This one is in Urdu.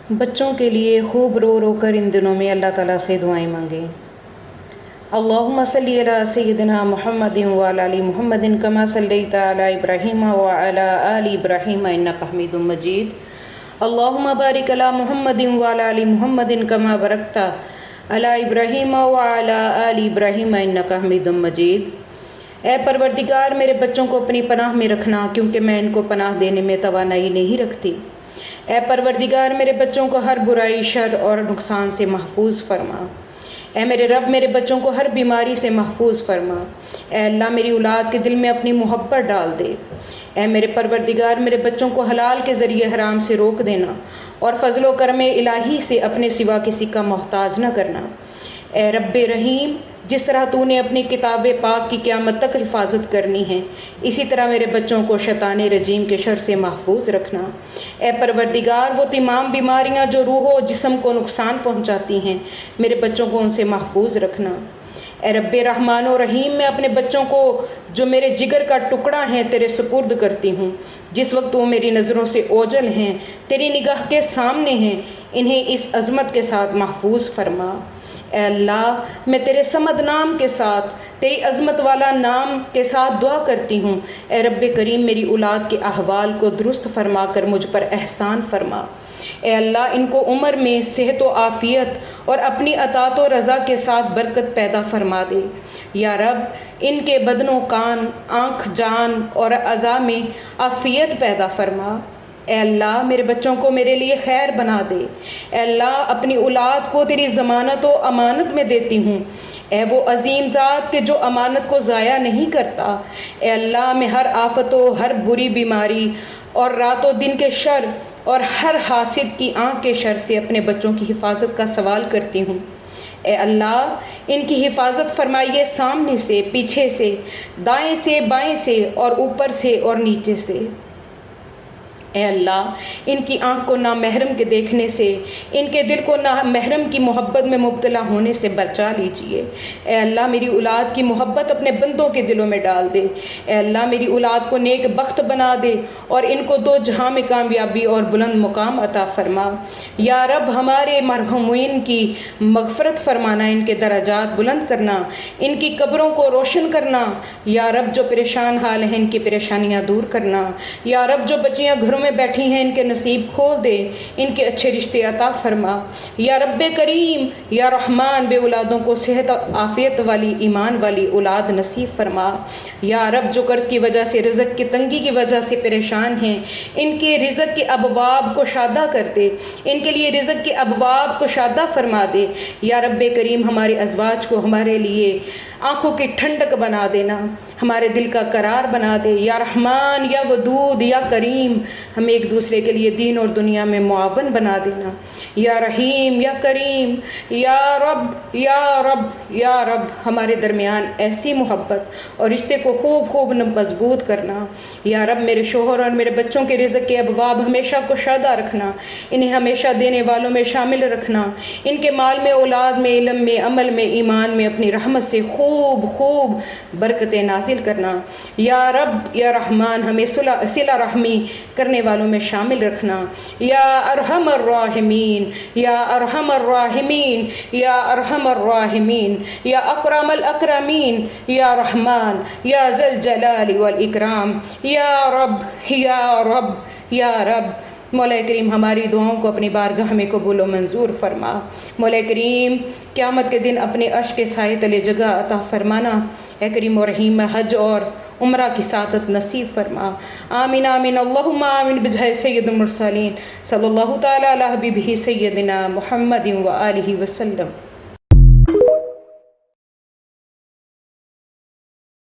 بچوں کے لیے خوب رو رو کر ان دنوں میں اللہ تعالیٰ سے دعائیں مانگیں۔ اللہم صلی علی سیدنا محمد وعلی آل محمد کما صلیت علی ابراہیم وعلی آل ابراہیم انک حمید مجید۔ اللہم بارک علی محمد وعلی آل محمد کما بارکت علی ابراہیم وعلی آل ابراہیم انک حمید مجید۔ اے پروردگار، میرے بچوں کو اپنی پناہ میں رکھنا، کیونکہ میں ان کو پناہ دینے میں توانائی نہیں رکھتی۔ اے پروردگار، میرے بچوں کو ہر برائی، شر اور نقصان سے محفوظ فرما۔ اے میرے رب، میرے بچوں کو ہر بیماری سے محفوظ فرما۔ اے اللہ، میری اولاد کے دل میں اپنی محبت ڈال دے۔ اے میرے پروردگار، میرے بچوں کو حلال کے ذریعے حرام سے روک دینا اور فضل و کرم الہی سے اپنے سوا کسی کا محتاج نہ کرنا۔ اے رب رحیم، جس طرح تو نے اپنی کتاب پاک کی قیامت تک حفاظت کرنی ہے، اسی طرح میرے بچوں کو شیطان رجیم کے شر سے محفوظ رکھنا۔ اے پروردگار، وہ تمام بیماریاں جو روح و جسم کو نقصان پہنچاتی ہیں، میرے بچوں کو ان سے محفوظ رکھنا۔ اے رب رحمان و رحیم، میں اپنے بچوں کو جو میرے جگر کا ٹکڑا ہیں تیرے سپرد کرتی ہوں۔ جس وقت وہ میری نظروں سے اوجھل ہیں، تیری نگاہ کے سامنے ہیں، انہیں اس عظمت کے ساتھ محفوظ فرما۔ اے اللہ، میں تیرے صمد نام کے ساتھ، تیری عظمت والا نام کے ساتھ دعا کرتی ہوں۔ اے رب کریم، میری اولاد کے احوال کو درست فرما کر مجھ پر احسان فرما۔ اے اللہ، ان کو عمر میں صحت و عافیت اور اپنی اطاعت و رضا کے ساتھ برکت پیدا فرما دے۔ یا رب، ان کے بدن و کان، آنکھ، جان اور اعضاء میں عافیت پیدا فرما۔ اے اللہ، میرے بچوں کو میرے لیے خیر بنا دے۔ اے اللہ، اپنی اولاد کو تیری ضمانت و امانت میں دیتی ہوں۔ اے وہ عظیم ذات کہ جو امانت کو ضائع نہیں کرتا۔ اے اللہ، میں ہر آفت و ہر بری بیماری اور رات و دن کے شر اور ہر حاسد کی آنکھ کے شر سے اپنے بچوں کی حفاظت کا سوال کرتی ہوں۔ اے اللہ، ان کی حفاظت فرمائیے سامنے سے، پیچھے سے، دائیں سے، بائیں سے اور اوپر سے اور نیچے سے۔ اے اللہ، ان کی آنکھ کو نامحرم کے دیکھنے سے، ان کے دل کو نامحرم کی محبت میں مبتلا ہونے سے بچا لیجئے۔ اے اللہ، میری اولاد کی محبت اپنے بندوں کے دلوں میں ڈال دے۔ اے اللہ، میری اولاد کو نیک بخت بنا دے اور ان کو دو جہاں میں کامیابی اور بلند مقام عطا فرما۔ یا رب، ہمارے مرحومین کی مغفرت فرمانا، ان کے درجات بلند کرنا، ان کی قبروں کو روشن کرنا۔ یا رب، جو پریشان حال ہیں ان کی پریشانیاں دور کرنا۔ یا رب، جو بچیاں گھروں میں بیٹھی ہیں ان کے نصیب کھول دے، ان کے اچھے رشتے عطا فرما۔ یا رب کریم، یا رحمان، بے اولادوں کو صحت عافیت والی، ایمان والی اولاد نصیب فرما۔ یا رب، جو قرض کی وجہ سے، رزق کی تنگی کی وجہ سے پریشان ہیں، ان کے رزق کے ابواب کو شادہ کر دے، ان کے لیے رزق کے ابواب کو شادہ فرما دے۔ یا رب کریم، ہمارے ازواج کو ہمارے لیے آنکھوں کی ٹھنڈک بنا دینا، ہمارے دل کا قرار بنا دے۔ یا رحمان، یا ودود، یا کریم، ہمیں ایک دوسرے کے لیے دین اور دنیا میں معاون بنا دینا۔ یا رحیم، یا کریم، یا رب، یا رب، یا رب، ہمارے درمیان ایسی محبت اور رشتے کو خوب خوب مضبوط کرنا۔ یا رب، میرے شوہر اور میرے بچوں کے رزق کے ابواب ہمیشہ کشادہ رکھنا، انہیں ہمیشہ دینے والوں میں شامل رکھنا، ان کے مال میں، اولاد میں، علم میں، عمل میں، ایمان میں اپنی رحمت سے خوب خوب برکتیں نازل کرنا۔ یا رب، یا رحمان، ہمیں صلہ رحمی کرنے والوں میں شامل رکھنا۔ یا ارحم الراحمین، یا ارحم الراحمین، یا ارحم الراحمین، یا اکرم الاکرمین، یا رحمان، یا ذی الجلال والاکرام، یا رب، یا رب، یا رب۔ مولا کریم، ہماری دعاؤں کو اپنی بارگاہ میں قبول و منظور فرما۔ مولا کریم، قیامت کے دن اپنے عرش کے سائے تلے جگہ عطا فرمانا۔ اے کریم و رحیم، حج اور عمرہ کی سعادت نصیب فرما۔ آمین آمین، اللہم آمین، بجاہ سید المرسلین صلی اللہ تعالی علی حبیبہ سیدنا محمد و آلہ وسلم۔